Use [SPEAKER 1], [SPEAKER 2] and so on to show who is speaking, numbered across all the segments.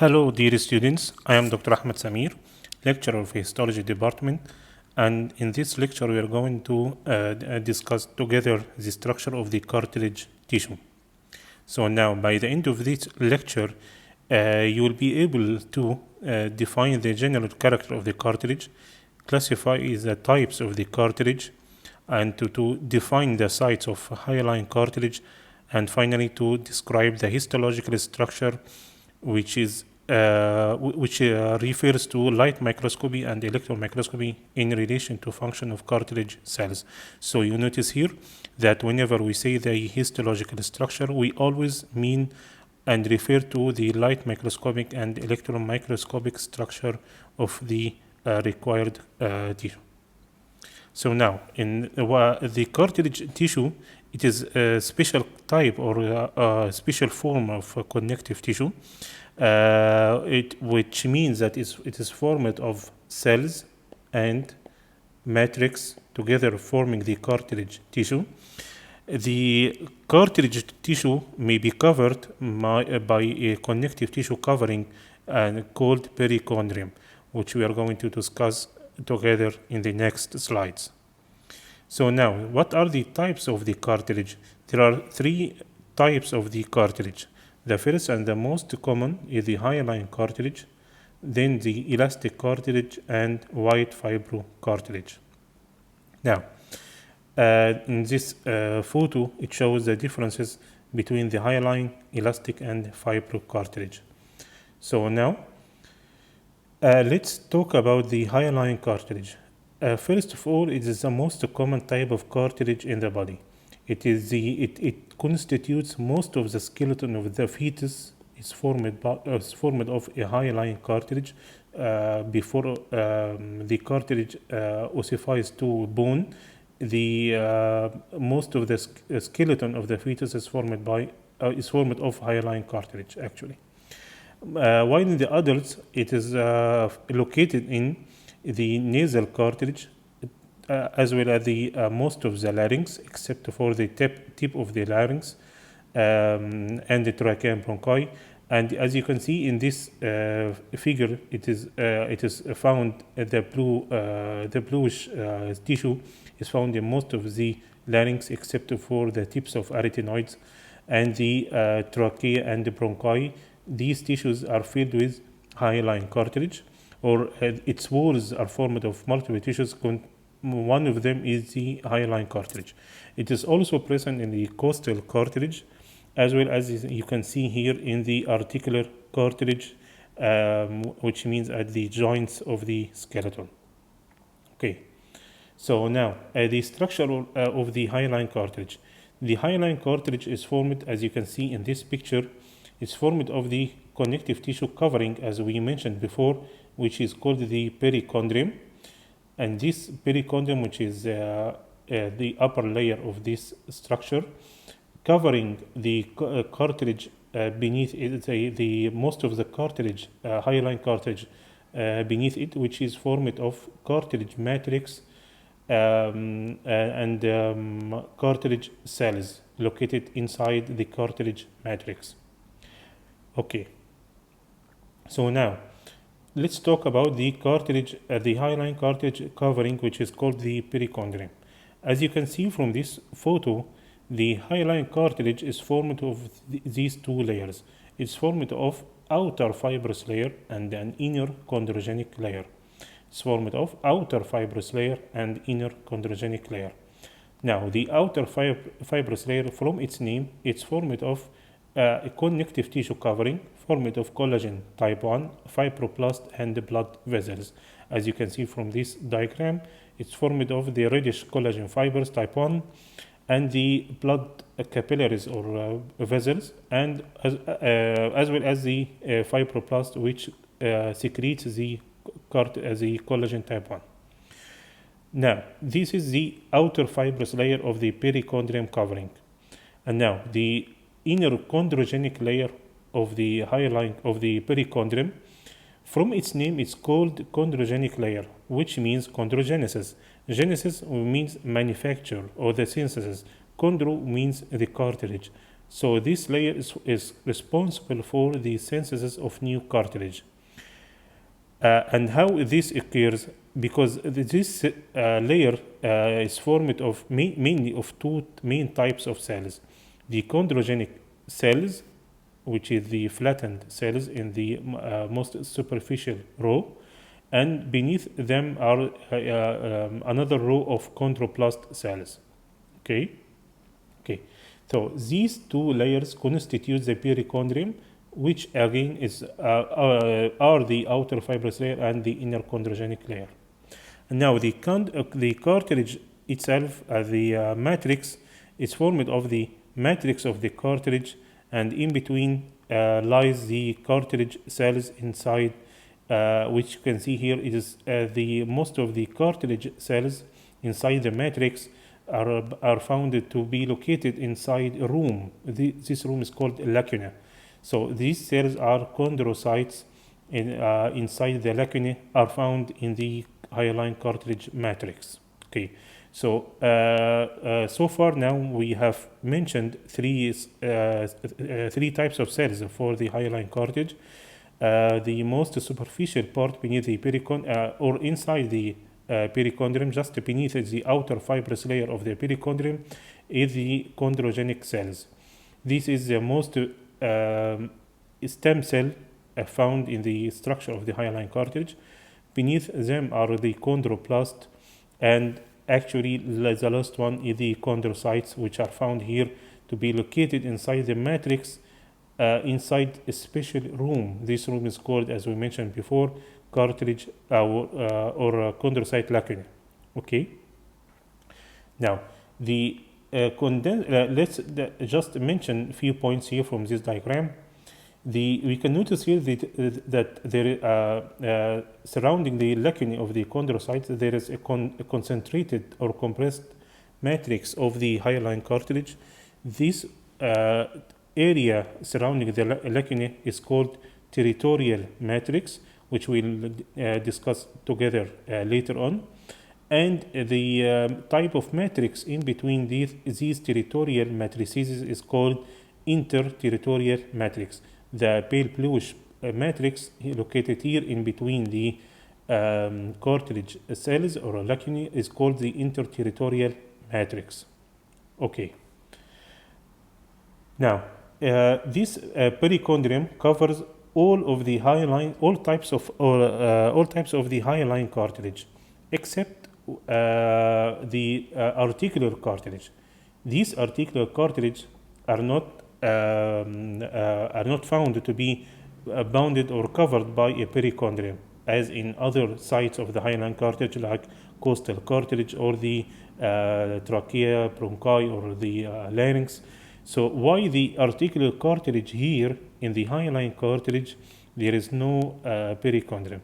[SPEAKER 1] Hello, dear students. I am Dr. Ahmed Samir, lecturer of Histology Department, and in this lecture we are going to discuss together the structure of the cartilage tissue. So now, by the end of this lecture, you will be able to define the general character of the cartilage, classify the types of the cartilage, and to define the sites of hyaline cartilage, and finally to describe the histological structure, which refers to light microscopy and electron microscopy in relation to function of cartilage cells. So you notice here that whenever we say the histological structure, we always mean and refer to the light microscopic and electron microscopic structure of the required tissue. So now, in the cartilage tissue, it is a special type or a special form of connective tissue, which means that it is formed of cells and matrix together forming the cartilage tissue. The cartilage tissue may be covered by a connective tissue covering called perichondrium, which we are going to discuss together in the next slides. So now, what are the types of the cartilage? There are three types of the cartilage. The first and the most common is the hyaline cartilage, then the elastic cartilage, and white fibro cartilage. Now, in this photo, it shows the differences between the hyaline, elastic, and fibro cartilage. So now, let's talk about the hyaline cartilage. First of all, it is the most common type of cartilage in the body. It constitutes most of the skeleton of the fetus. Is formed of a hyaline cartilage before the cartilage ossifies to bone. Most of the skeleton of the fetus is formed of hyaline cartilage actually. While in the adults, it is located in the nasal cartilage, as well as the most of the larynx, except for the tip of the larynx and the trachea and bronchi. And as you can see in this figure, it is found the bluish tissue is found in most of the larynx, except for the tips of arytenoids and the trachea and the bronchi. These tissues are filled with hyaline cartilage, or its walls are formed of multiple tissues. One of them is the hyaline cartilage. It is also present in the costal cartilage, as well as you can see here in the articular cartilage, which means at the joints of the skeleton. Okay, so now the structure of the hyaline cartilage. The hyaline cartilage is formed, as you can see in this picture, is formed of the connective tissue covering, as we mentioned before, which is called the perichondrium. And this perichondrium, which is the upper layer of this structure, covering the cartilage beneath it, the most of the cartilage, hyaline cartilage beneath it, which is formed of cartilage matrix and cartilage cells located inside the cartilage matrix. Okay, so now let's talk about the cartilage, the hyaline cartilage covering, which is called the perichondrium. As you can see from this photo, the hyaline cartilage is formed of these two layers. It's formed of outer fibrous layer and an inner chondrogenic layer. It's formed of outer fibrous layer and inner chondrogenic layer. Now, the outer fibrous layer, from its name, it's formed of a connective tissue covering formed of collagen type 1, fibroblast, and blood vessels. As you can see from this diagram, it's formed of the reddish collagen fibers type 1 and the blood capillaries or vessels, and as well as the fibroblast, which secretes the collagen type 1. Now, this is the outer fibrous layer of the perichondrium covering. And now, the inner chondrogenic layer of the hyaline of the perichondrium, from its name, it's called chondrogenic layer, which means chondrogenesis. Genesis means manufacture or the synthesis. Chondro means the cartilage. So this layer is responsible for the synthesis of new cartilage. And how this occurs, because this layer is formed of mainly of two main types of cells: the chondrogenic cells, which is the flattened cells in the most superficial row, and beneath them are another row of chondroplast cells. Okay. So these two layers constitute the perichondrium, which again are the outer fibrous layer and the inner chondrogenic layer. Now the cartilage itself, the matrix, is formed of the matrix of the cartilage, and in between lies the cartilage cells inside, which you can see here. It is the most of the cartilage cells inside the matrix are found to be located inside a room. This room is called a lacuna. So these cells are chondrocytes inside the lacunae, are found in the hyaline cartilage matrix. Okay, so so far now we have mentioned three types of cells for the hyaline cartilage. The most superficial part beneath the or inside the perichondrium, just beneath the outer fibrous layer of the perichondrium, is the chondrogenic cells. This is the most stem cell found in the structure of the hyaline cartilage. Beneath them are the chondroplast, and actually the last one is the chondrocytes, which are found here to be located inside the matrix, inside a special room. This room is called, as we mentioned before, cartilage or chondrocyte lacunae. Okay. Now let's just mention a few points here from this diagram. We can notice here that there surrounding the lacunae of the chondrocytes, there is a concentrated or compressed matrix of the hyaline cartilage. This area surrounding the lacunae is called territorial matrix, which we'll discuss together later on. And the type of matrix in between these territorial matrices is called interterritorial matrix. The pale bluish matrix located here in between the cartilage cells or lacunae is called the interterritorial matrix. Okay. Now, this perichondrium covers all types of the hyaline cartilage, except the articular cartilage. These articular cartilage are not found to be bounded or covered by a perichondrium, as in other sites of the hyaline cartilage, like costal cartilage or the trachea, bronchi, or the larynx. So why the articular cartilage here in the hyaline cartilage there is no perichondrium?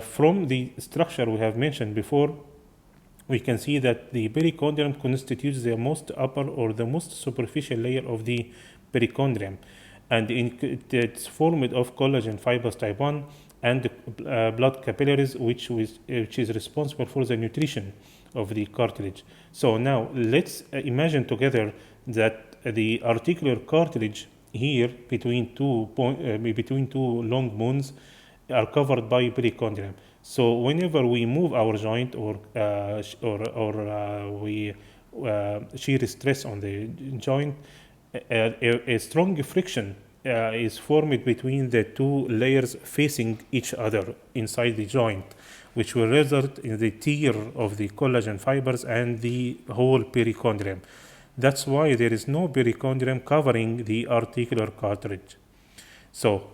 [SPEAKER 1] From the structure we have mentioned before, we can see that the perichondrium constitutes the most upper or the most superficial layer of the perichondrium, and it's formed of collagen fibers type 1 and blood capillaries, which is responsible for the nutrition of the cartilage. So now let's imagine together that the articular cartilage here between two long bones are covered by perichondrium. So whenever we move our joint or we shear stress on the joint, a strong friction is formed between the two layers facing each other inside the joint, which will result in the tear of the collagen fibers and the whole perichondrium. That's why there is no perichondrium covering the articular cartilage. So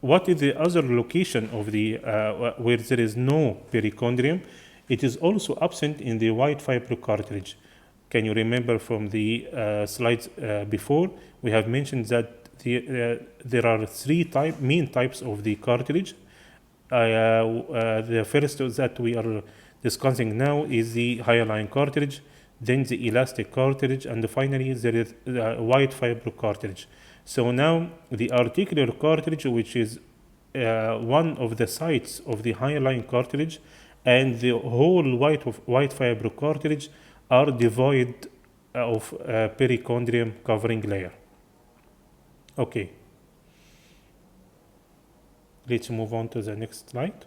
[SPEAKER 1] what is the other location of the where there is no perichondrium? It is also absent in the white fibrocartilage. Can you remember from the slides before? We have mentioned that there are three main types of the cartilage. The first that we are discussing now is the hyaline cartilage, then the elastic cartilage, and finally there is white fibrocartilage. So now the articular cartilage, which is one of the sites of the hyaline cartilage, and the whole white fibrocartilage are devoid of perichondrium covering layer. Okay, let's move on to the next slide.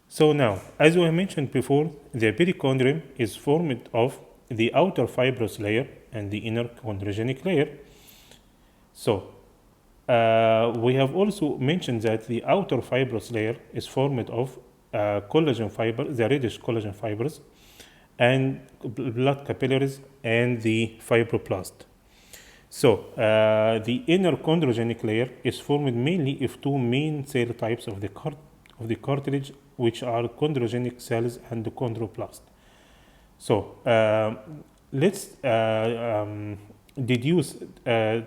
[SPEAKER 1] So now, as we mentioned before, the perichondrium is formed of the outer fibrous layer and the inner chondrogenic layer. So we have also mentioned that the outer fibrous layer is formed of collagen fiber, the reddish collagen fibers, and blood capillaries and the fibroblast. So the inner chondrogenic layer is formed mainly of two main cell types of the cartilage, which are chondrogenic cells and the chondroblast. So let's deduce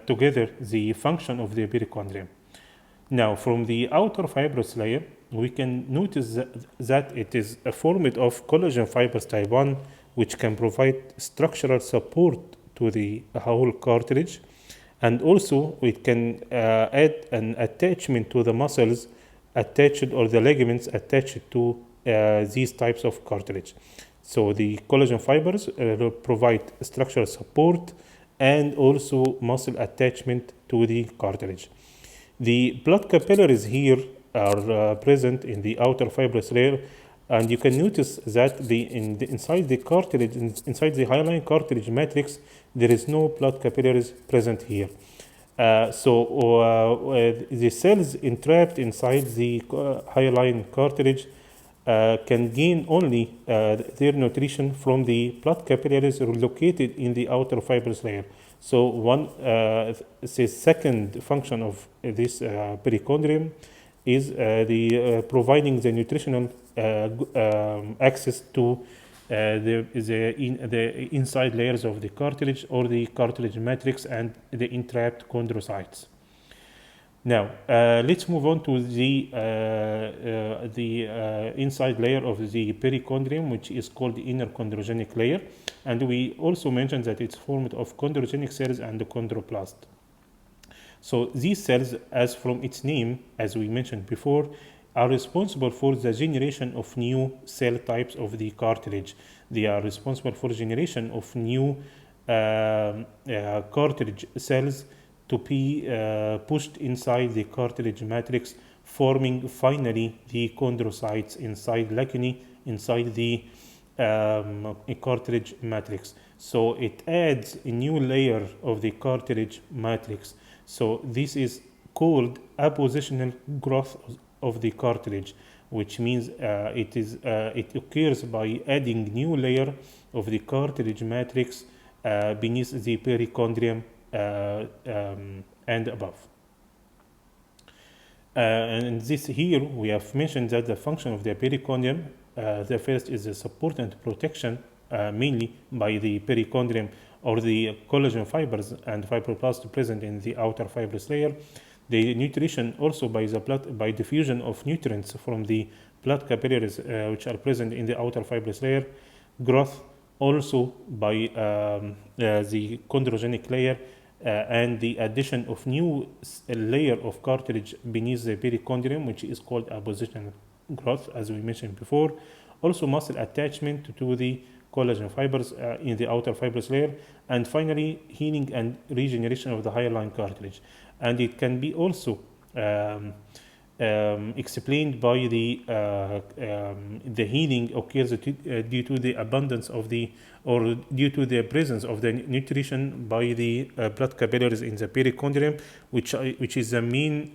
[SPEAKER 1] together the function of the perichondrium. Now, from the outer fibrous layer, we can notice that it is formed of collagen fibers type 1, which can provide structural support to the whole cartilage, and also it can add an attachment to the muscles attached or the ligaments attached to these types of cartilage. So the collagen fibers provide structural support and also muscle attachment to the cartilage. The blood capillaries here are present in the outer fibrous layer, and you can notice that inside the cartilage, inside the hyaline cartilage matrix, there is no blood capillaries present here. The cells entrapped inside the hyaline cartilage can gain only their nutrition from the blood capillaries located in the outer fibrous layer. So the second function of this perichondrium is providing the nutritional access to the inside layers of the cartilage or the cartilage matrix and the entrapped chondrocytes. Now, let's move on to the inside layer of the perichondrium, which is called the inner chondrogenic layer. And we also mentioned that it's formed of chondrogenic cells and the chondroblast. So these cells, as from its name, as we mentioned before, are responsible for the generation of new cell types of the cartilage. They are responsible for generation of new cartilage cells to be pushed inside the cartilage matrix, forming finally the chondrocytes inside lacunae, inside the cartilage matrix. So it adds a new layer of the cartilage matrix. So this is called appositional growth of the cartilage, which means it occurs by adding new layer of the cartilage matrix beneath the perichondrium and above. And this here we have mentioned that the function of the perichondrium, the first is the support and protection, mainly by the perichondrium or the collagen fibers and fibroblasts present in the outer fibrous layer. The nutrition also by the blood, by diffusion of nutrients from the blood capillaries which are present in the outer fibrous layer. Growth also by the chondrogenic layer and the addition of new layer of cartilage beneath the perichondrium, which is called appositional growth, as we mentioned before. Also muscle attachment to the collagen fibers in the outer fibrous layer, and finally healing and regeneration of the hyaline cartilage. And it can be also explained by the healing occurs due to the abundance of or due to the presence of the nutrition by the blood capillaries in the perichondrium, which is the main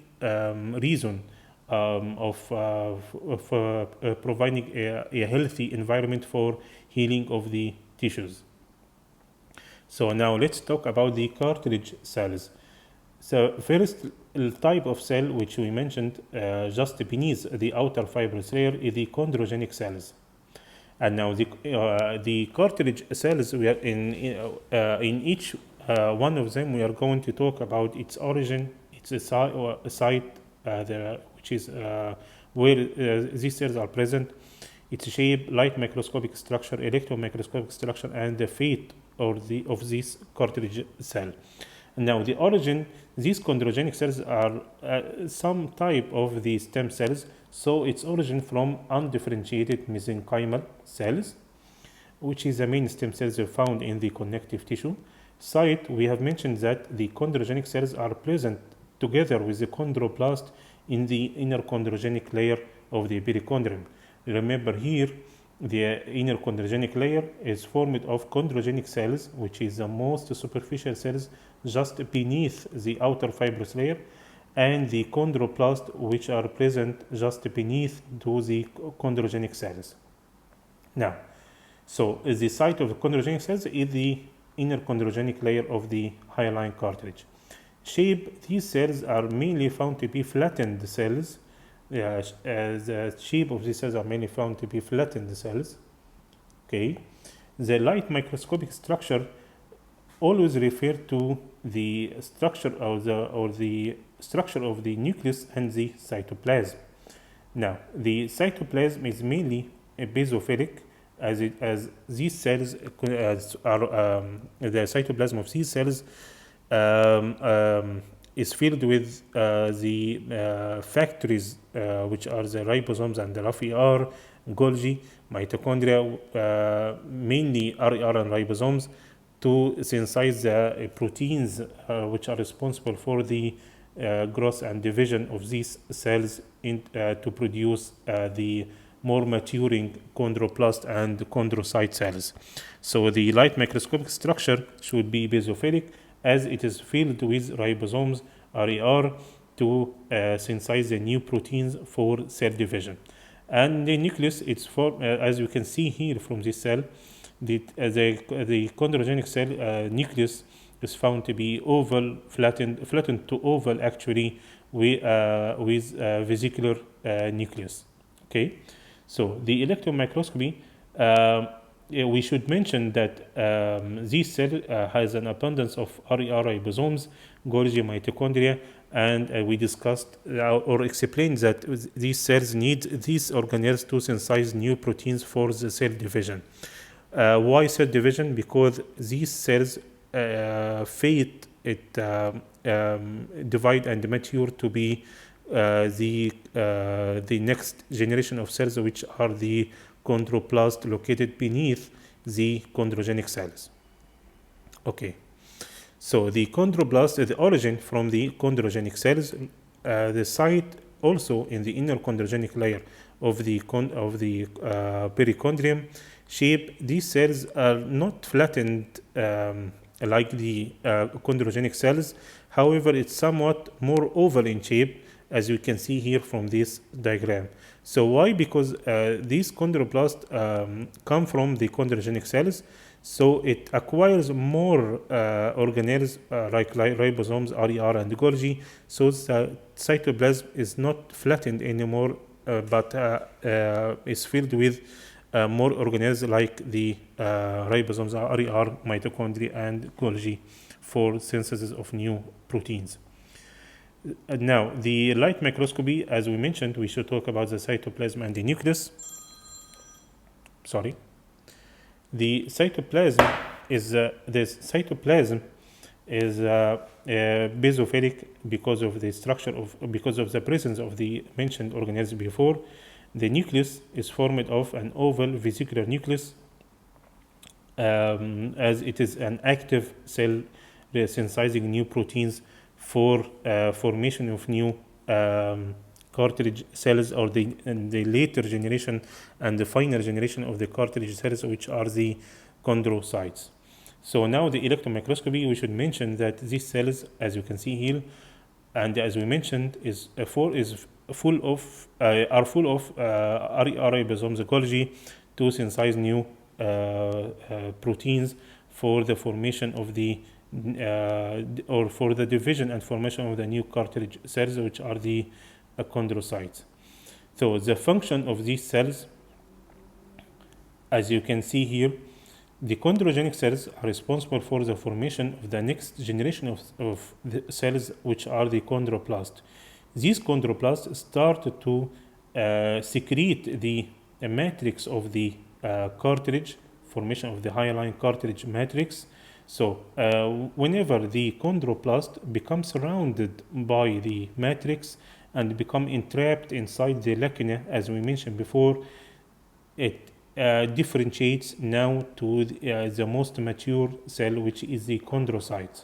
[SPEAKER 1] reason of providing a healthy environment for healing of the tissues. So now let's talk about the cartilage cells. So first type of cell which we mentioned just beneath the outer fibrous layer is the chondrogenic cells. And now the cartilage cells, we are in each one of them we are going to talk about its origin, its site, which is where these cells are present, its shape, light microscopic structure, electron microscopic structure, and the fate of this cartilage cell. Now, the origin, these chondrogenic cells are some type of the stem cells, so its origin from undifferentiated mesenchymal cells, which is the main stem cells found in the connective tissue. Site, we have mentioned that the chondrogenic cells are present together with the chondroplast in the inner chondrogenic layer of the perichondrium. Remember here, the inner chondrogenic layer is formed of chondrogenic cells, which is the most superficial cells just beneath the outer fibrous layer, and the chondroplast, which are present just beneath to the chondrogenic cells. Now, so the site of the chondrogenic cells is the inner chondrogenic layer of the hyaline cartilage. Shape, these cells are mainly found to be flattened cells. The shape of these cells are mainly found to be flattened cells. Okay, the light microscopic structure always refer to the structure of the structure of the nucleus and the cytoplasm. Now, the cytoplasm is mainly basophilic, as these cells are the cytoplasm of these cells is filled with the factories, which are the ribosomes and the RAF-ER, Golgi, mitochondria, mainly RER and ribosomes, to synthesize the proteins which are responsible for the growth and division of these cells to produce the more maturing chondroplast and chondrocyte cells. So the light microscopic structure should be basophilic, as it is filled with ribosomes, RER, to synthesize the new proteins for cell division. And the nucleus, it's as you can see here from this cell, the chondrogenic cell nucleus is found to be oval, flattened to oval actually, with vesicular nucleus. Okay, so the electron microscopy, we should mention that this cell has an abundance of RER ribosomes, Golgi, mitochondria, and we discussed or explained that these cells need these organelles to synthesize new proteins for the cell division. Why cell division? Because these cells fate it divide and mature to be the next generation of cells, which are the chondroplast located beneath the chondrogenic cells. Okay, so the chondroblast is the origin from the chondrogenic cells. The site also in the inner chondrogenic layer of the perichondrium. Shape, these cells are not flattened like the chondrogenic cells. However, it's somewhat more oval in shape, as you can see here from this diagram. So why? Because these chondroplasts come from the chondrogenic cells, so it acquires more organelles like ribosomes, RER, and Golgi. So the cytoplasm is not flattened anymore, but is filled with more organelles like the ribosomes, RER, mitochondria, and Golgi for synthesis of new proteins. Now, the light microscopy, as we mentioned, we should talk about the cytoplasm and the nucleus. Sorry. The cytoplasm is basophilic because of the structure because of the presence of the mentioned organelles before. The nucleus is formed of an oval vesicular nucleus, as it is an active cell synthesizing new proteins for formation of new cartilage cells, or the later generation and the final generation of the cartilage cells, which are the chondrocytes. So now the electron microscopy, we should mention that these cells, as you can see here, and as we mentioned, are full of RER ribosomes, Golgi, to synthesize new proteins for the formation of the or for the division and formation of the new cartilage cells, which are the chondrocytes. So the function of these cells, as you can see here, the chondrogenic cells are responsible for the formation of the next generation of the cells, which are the chondroplast. These chondroplasts start to secrete the matrix of the cartilage, formation of the hyaline cartilage matrix. So whenever the chondroplast becomes surrounded by the matrix and become entrapped inside the lacuna, as we mentioned before, it differentiates now to the most mature cell, which is the chondrocytes.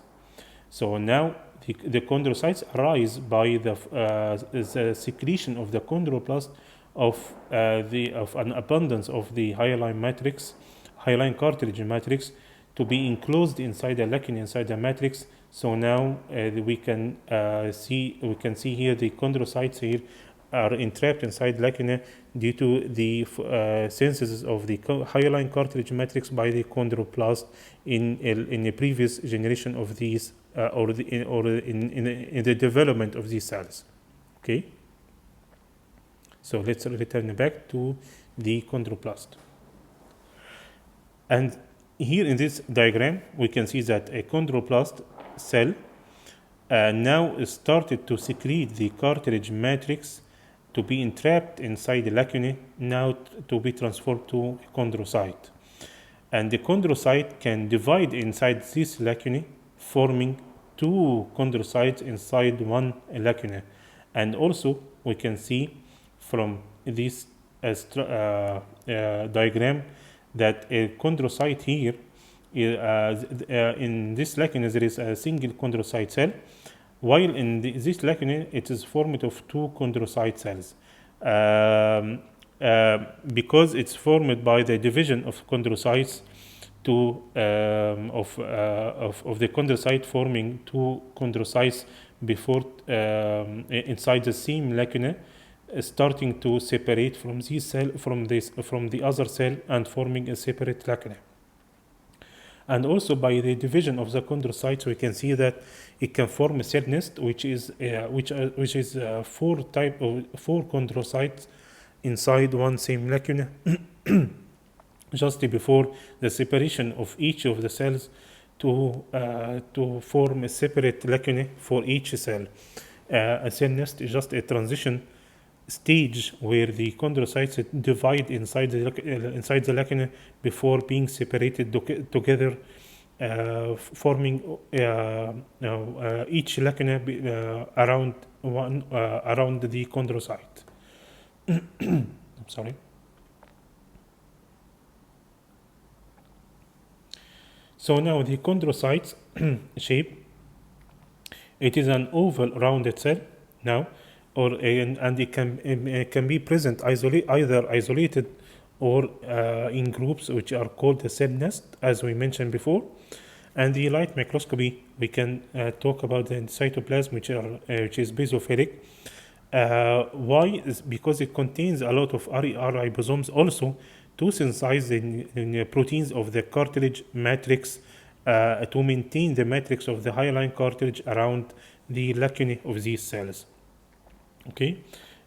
[SPEAKER 1] So now the chondrocytes arise by the secretion of the chondroplast of an abundance of the hyaline matrix, hyaline cartilage matrix, to be enclosed inside the lacuna, inside the matrix. So now we can see here the chondrocytes here are entrapped inside lacuna due to the synthesis of the hyaline cartilage matrix by the chondroplast in a previous generation of these or in the development of these cells. Okay. So let's return back to the chondroplast. And here in this diagram, we can see that a chondroplast cell now started to secrete the cartilage matrix to be entrapped inside the lacunae, now to be transformed to a chondrocyte. And the chondrocyte can divide inside this lacunae, forming two chondrocytes inside one lacuna. And also, we can see from this diagram that a chondrocyte here, in this lacuna, there is a single chondrocyte cell, while in this lacuna, it is formed of two chondrocyte cells. Because it's formed by the division of chondrocytes of the chondrocyte forming two chondrocytes before inside the same lacuna, starting to separate from this cell from the other cell and forming a separate lacuna. And also by the division of the chondrocytes, we can see that it can form a cell nest, which is four chondrocytes inside one same lacuna, just before the separation of each of the cells to form a separate lacuna for each cell. A cell nest is just a transition stage where the chondrocytes divide inside the lacuna before being separated together, forming each lacuna around the chondrocyte. I'm sorry. So now the chondrocytes shape, it is an oval rounded cell now, and it can be present either isolated or in groups, which are called the cell nest, as we mentioned before. And the light microscopy, we can talk about the cytoplasm, which is basophilic. Why? Is because it contains a lot of ribosomes also to synthesize the proteins of the cartilage matrix to maintain the matrix of the hyaline cartilage around the lacunae of these cells. Okay,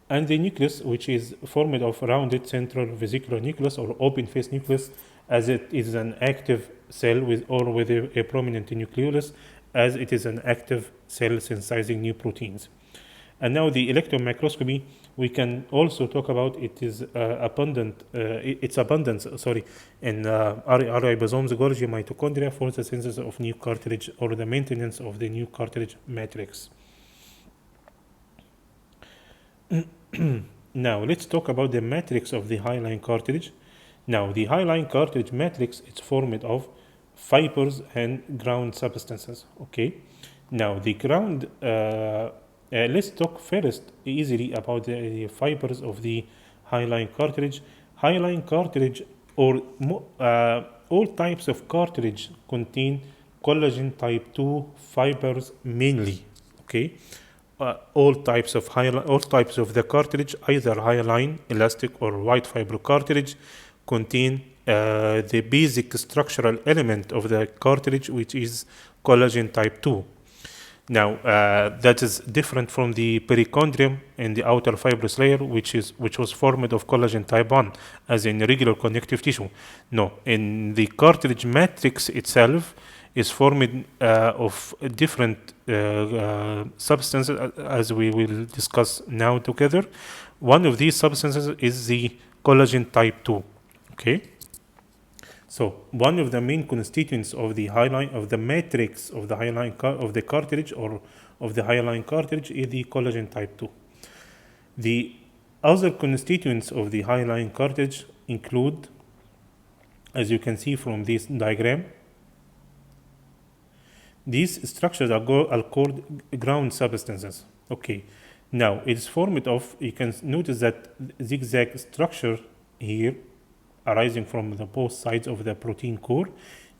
[SPEAKER 1] and the nucleus, which is formed of rounded central vesicular nucleus or open face nucleus, as it is an active cell with a prominent nucleolus, as it is an active cell synthesizing new proteins. And now the electron microscopy, we can also talk about its abundance in ribosomes, Golgi mitochondria for the synthesis of new cartilage or the maintenance of the new cartilage matrix. Now let's talk about the matrix of the hyaline cartilage. Now the hyaline cartilage matrix is formed of fibers and ground substances. Okay. Now the ground. Let's talk first easily about the fibers of the hyaline cartilage. Hyaline cartilage, or all types of cartilage, contain collagen type 2 fibers mainly. Okay. All types of the cartilage, either hyaline, elastic, or white fiber cartilage, contain the basic structural element of the cartilage, which is collagen type 2. Now, that is different from the perichondrium in the outer fibrous layer, which was formed of collagen type 1, as in regular connective tissue. No, in the cartilage matrix itself is formed of different substances, as we will discuss now together. One of these substances is the collagen type 2. Okay. So one of the main constituents of the hyaline, of the matrix of the hyaline of the cartilage or of the hyaline cartilage, is the collagen type 2. The other constituents of the hyaline cartilage include, as you can see from this diagram, these structures are called ground substances. Okay, now it's formed of, you can notice that zigzag structure here arising from the both sides of the protein core.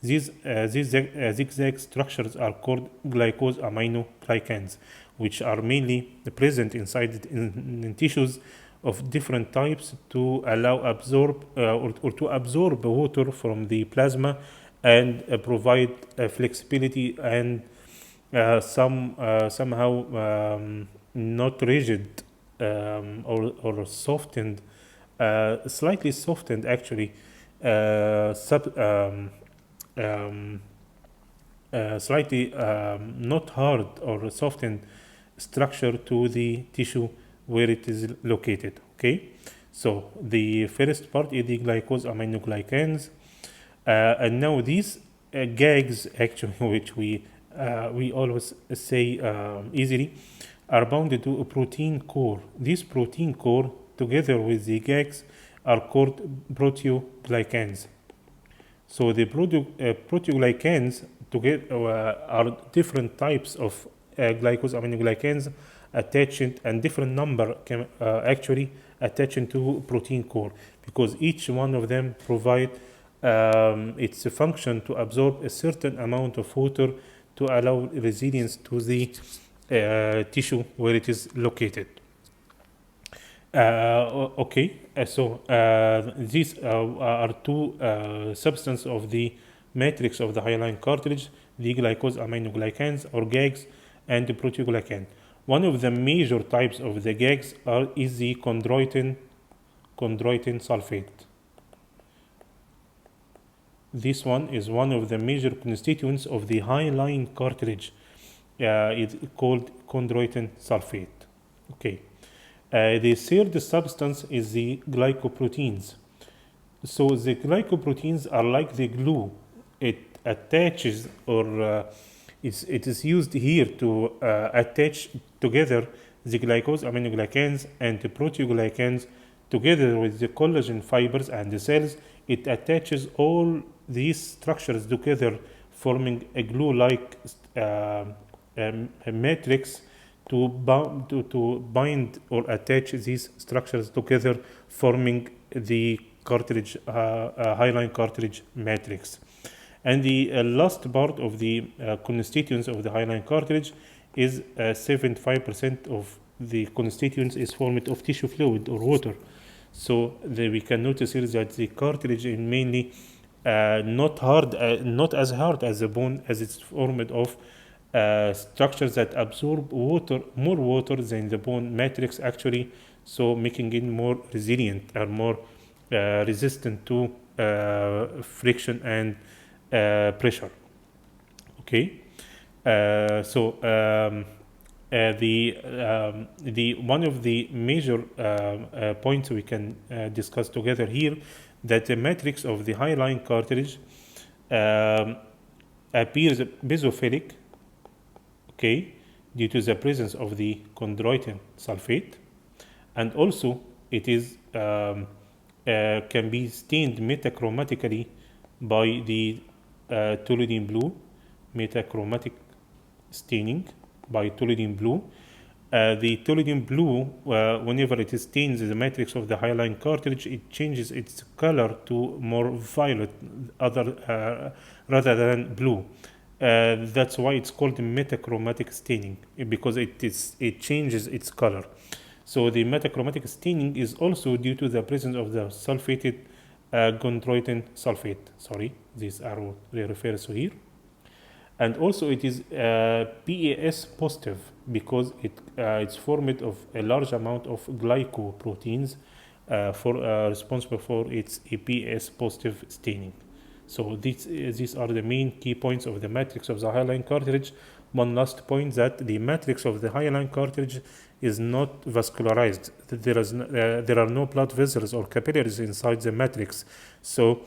[SPEAKER 1] These zigzag structures are called glycosaminoglycans, which are mainly present inside in tissues of different types to allow absorb or to absorb water from the plasma and provide flexibility and somehow not rigid or softened, slightly softened actually, slightly not hard or softened structure to the tissue where it is located. Okay, so the first part is the glycosaminoglycans, and now these gags actually, which we always say easily, are bounded to a protein core. This protein core, together with the gags, are called proteoglycans. So the proteoglycans together are different types of glycosaminoglycans attached, and different number can actually attaching to protein core, because each one of them provide its function to absorb a certain amount of water to allow resilience to the tissue where it is located. Okay, so these are two substances of the matrix of the hyaline cartilage: the glycosaminoglycans or GAGs and the proteoglycan. One of the major types of the GAGs is the chondroitin sulfate. This one is one of the major constituents of the hyaline cartilage. It's called chondroitin sulfate. Okay. The third substance is the glycoproteins. So the glycoproteins are like the glue. It attaches, or it is used here to attach together the glycosaminoglycans and the proteoglycans together with the collagen fibers and the cells. It attaches all these structures together, forming a glue-like matrix to bind or attach these structures together, forming the cartilage, hyaline cartilage matrix. And the last part of the constituents of the hyaline cartilage is 75% of the constituents is formed of tissue fluid or water. So we can notice here that the cartilage is mainly not as hard as the bone, as it's formed of structures that absorb water, more water than the bone matrix actually, so making it more resilient or more resistant to friction and pressure. Okay, so the one of the major points we can discuss together here, that the matrix of the hyaline cartilage appears basophilic, okay, due to the presence of the chondroitin sulfate, and also it is can be stained metachromatically by the toluidine blue, metachromatic staining by toluidine blue. The toluidine blue, whenever it stains the matrix of the hyaline cartilage, it changes its color to more violet rather than blue. That's why it's called metachromatic staining, because it changes its color. So the metachromatic staining is also due to the presence of the sulfated chondroitin sulfate. Sorry, this arrow refers to here. And also it is PAS positive, because it's formed of a large amount of glycoproteins responsible for its PAS positive staining. So these are the main key points of the matrix of the hyaline cartilage. One last point, that the matrix of the hyaline cartilage is not vascularized. There are no blood vessels or capillaries inside the matrix. So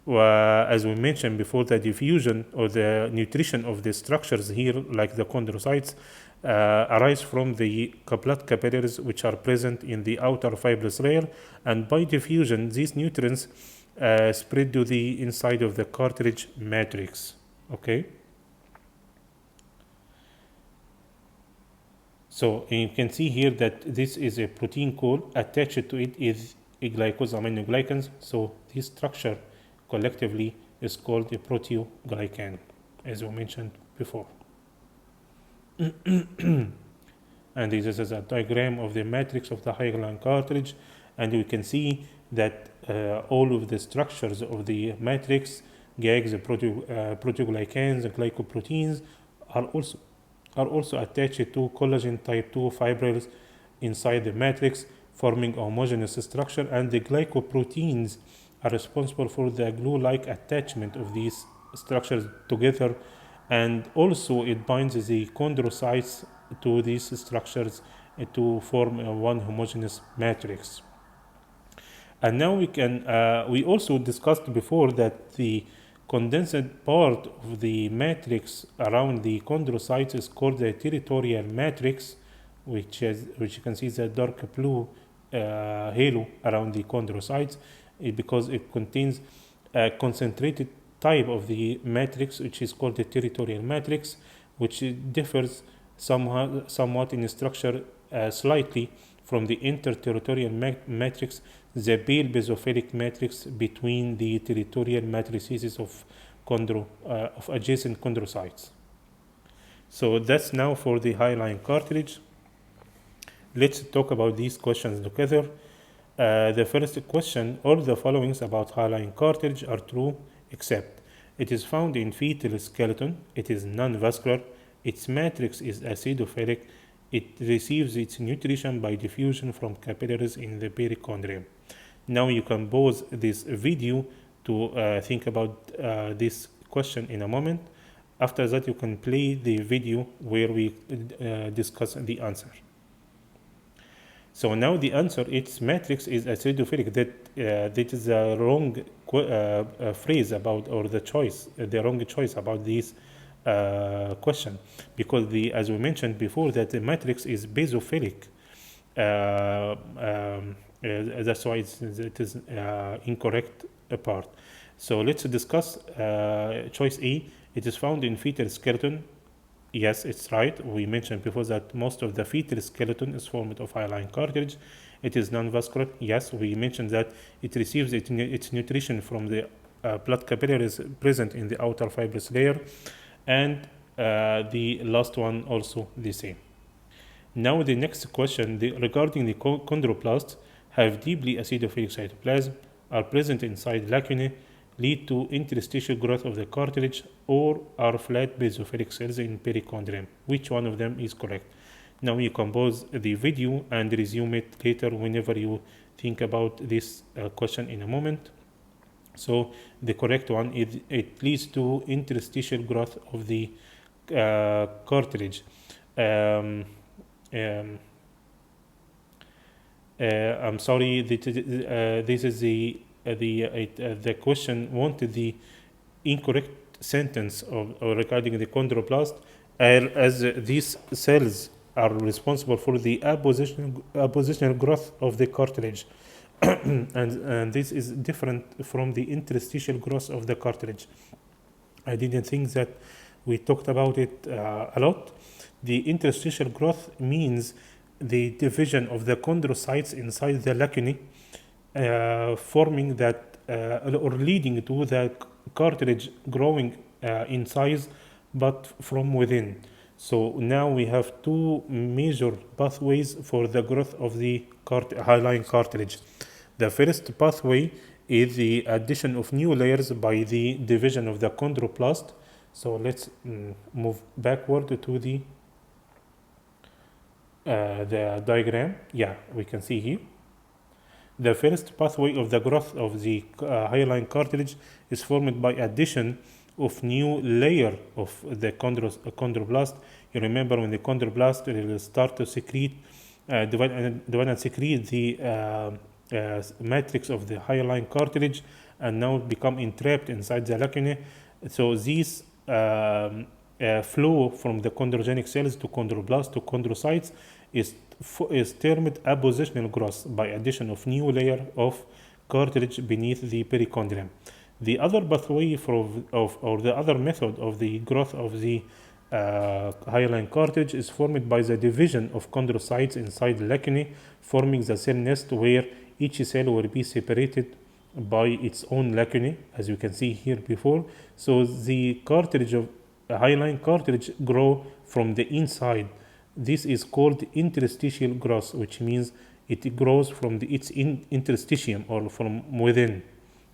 [SPEAKER 1] As we mentioned before, the diffusion or the nutrition of the structures here, like the chondrocytes, arise from the blood capillaries, which are present in the outer fibrous layer, and by diffusion, these nutrients spread to the inside of the cartilage matrix. Okay. So you can see here that this is a protein core. Attached to it is a glycosaminoglycans. So this structure collectively is called a proteoglycan, as we mentioned before. And this is a diagram of the matrix of the hyaline cartilage, and we can see that all of the structures of the matrix, GAGs, proteoglycans, and glycoproteins, are also attached to collagen type 2 fibrils inside the matrix, forming a homogeneous structure, and the glycoproteins are responsible for the glue-like attachment of these structures together, and also it binds the chondrocytes to these structures to form one homogeneous matrix. And now we also discussed before that the condensed part of the matrix around the chondrocytes is called the territorial matrix, which you can see the dark blue halo around the chondrocytes, because it contains a concentrated type of the matrix, which is called the territorial matrix, which differs somewhat in structure slightly from the interterritorial matrix, the pale basophilic matrix between the territorial matrices of adjacent chondrocytes. So that's now for the hyaline cartilage. Let's talk about these questions together. The first question: all the followings about hyaline cartilage are true except it is found in fetal skeleton, it is non-vascular, its matrix is acidophilic, it receives its nutrition by diffusion from capillaries in the perichondrium. Now you can pause this video to think about this question in a moment. After that, you can play the video where we discuss the answer. So now the answer, its matrix is acidophilic. That is the wrong phrase about, or the wrong choice about this question, because as we mentioned before, that the matrix is basophilic. That's why it is incorrect part. So let's discuss choice A. It is found in fetal skeleton. Yes, it's right. We mentioned before that most of the fetal skeleton is formed of hyaline cartilage. It is non-vascular. Yes, we mentioned that it receives its nutrition from the blood capillaries present in the outer fibrous layer, and the last one also the same. Now the next question regarding the chondroplasts have deeply acidophilic cytoplasm, are present inside lacunae, lead to interstitial growth of the cartilage, or are flat basophilic cells in perichondrium. Which one of them is correct? Now you can pause the video and resume it later whenever you think about this question in a moment. So the correct one is it leads to interstitial growth of the cartilage. I'm sorry, this is the question wanted the incorrect sentence regarding the chondroplast, as these cells are responsible for the appositional growth of the cartilage. and this is different from the interstitial growth of the cartilage. I didn't think that we talked about it a lot. The interstitial growth means the division of the chondrocytes inside the lacunae, forming that or leading to the cartilage growing in size, but from within. So now we have two major pathways for the growth of the hyaline cartilage. The first pathway is the addition of new layers by the division of the chondroplast. So let's move backward to the diagram. Yeah, we can see here. The first pathway of the growth of the hyaline cartilage is formed by addition of new layer of the chondroblast. You remember when the chondroblast will start to secrete, divide and secrete the matrix of the hyaline cartilage and now become entrapped inside the lacunae. So these flow from the chondrogenic cells to chondroblast to chondrocytes is termed appositional growth by addition of new layer of cartilage beneath the perichondrium. The other pathway or the other method of the growth of the hyaline cartilage is formed by the division of chondrocytes inside the lacunae, forming the cell nest where each cell will be separated by its own lacunae, as you can see here before. So the cartilage of hyaline cartilage grow from the inside. This is called interstitial growth, which means it grows from its interstitium, or from within,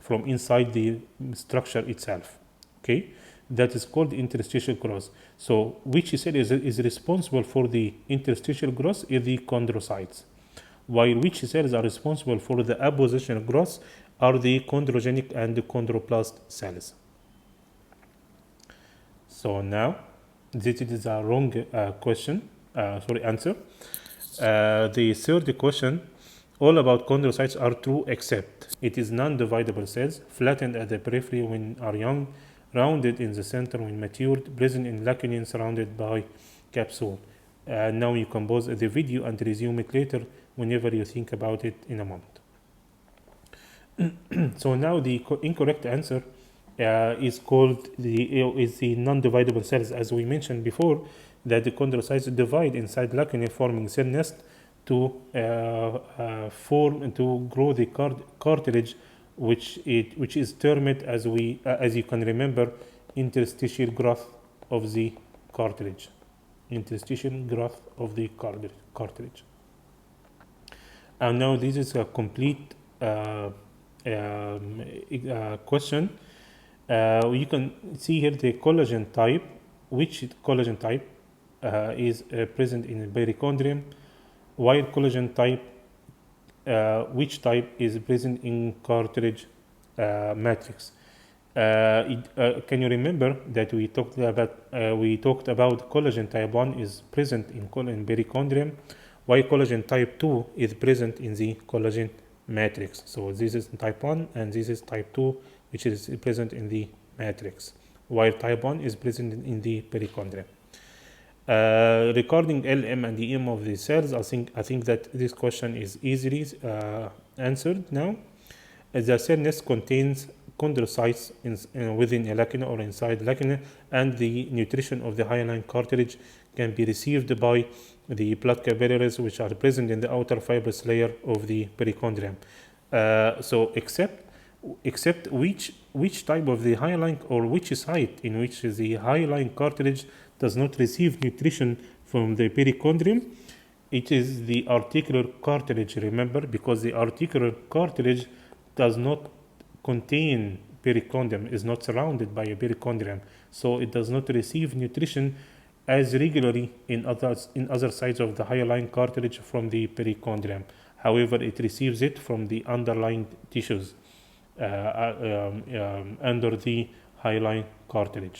[SPEAKER 1] from inside the structure itself. Okay, that is called interstitial growth. So which cell is responsible for the interstitial growth is the chondrocytes, while which cells are responsible for the appositional growth are the chondrogenic and the chondroplast cells. So now this is a wrong answer. The third question, all about chondrocytes are true except it is non-dividable cells, flattened at the periphery when are young, rounded in the center when matured, present in lacunae, surrounded by capsule. Now you can pause the video and resume it later whenever you think about it in a moment. So now the incorrect answer is the non-dividable cells, as we mentioned before, that the chondrocytes divide inside lacunae, forming cell nest to grow the cartilage, which is termed, as you can remember, interstitial growth of the cartilage. Interstitial growth of the cartilage. And now this is a complete question. You can see here the collagen type. Which collagen type is present in the perichondrium? While collagen type, which type is present in cartilage matrix? Can you remember that we talked about collagen type 1 is present in perichondrium, while collagen type 2 is present in the collagen matrix. So this is type 1 and this is type 2, which is present in the matrix, while type 1 is present in the perichondrium. Regarding LM and EM of the cells, I think that this question is easily answered now. The cell nest contains chondrocytes within a lacuna or inside lacuna, and the nutrition of the hyaline cartilage can be received by the blood capillaries, which are present in the outer fibrous layer of the perichondrium. So except which type of the hyaline, or which site in which the hyaline cartilage does not receive nutrition from the perichondrium, it is the articular cartilage, remember, because the articular cartilage does not contain perichondrium, is not surrounded by a perichondrium, so it does not receive nutrition as regularly in other sides of the hyaline cartilage from the perichondrium. However, it receives it from the underlying tissues under the hyaline cartilage.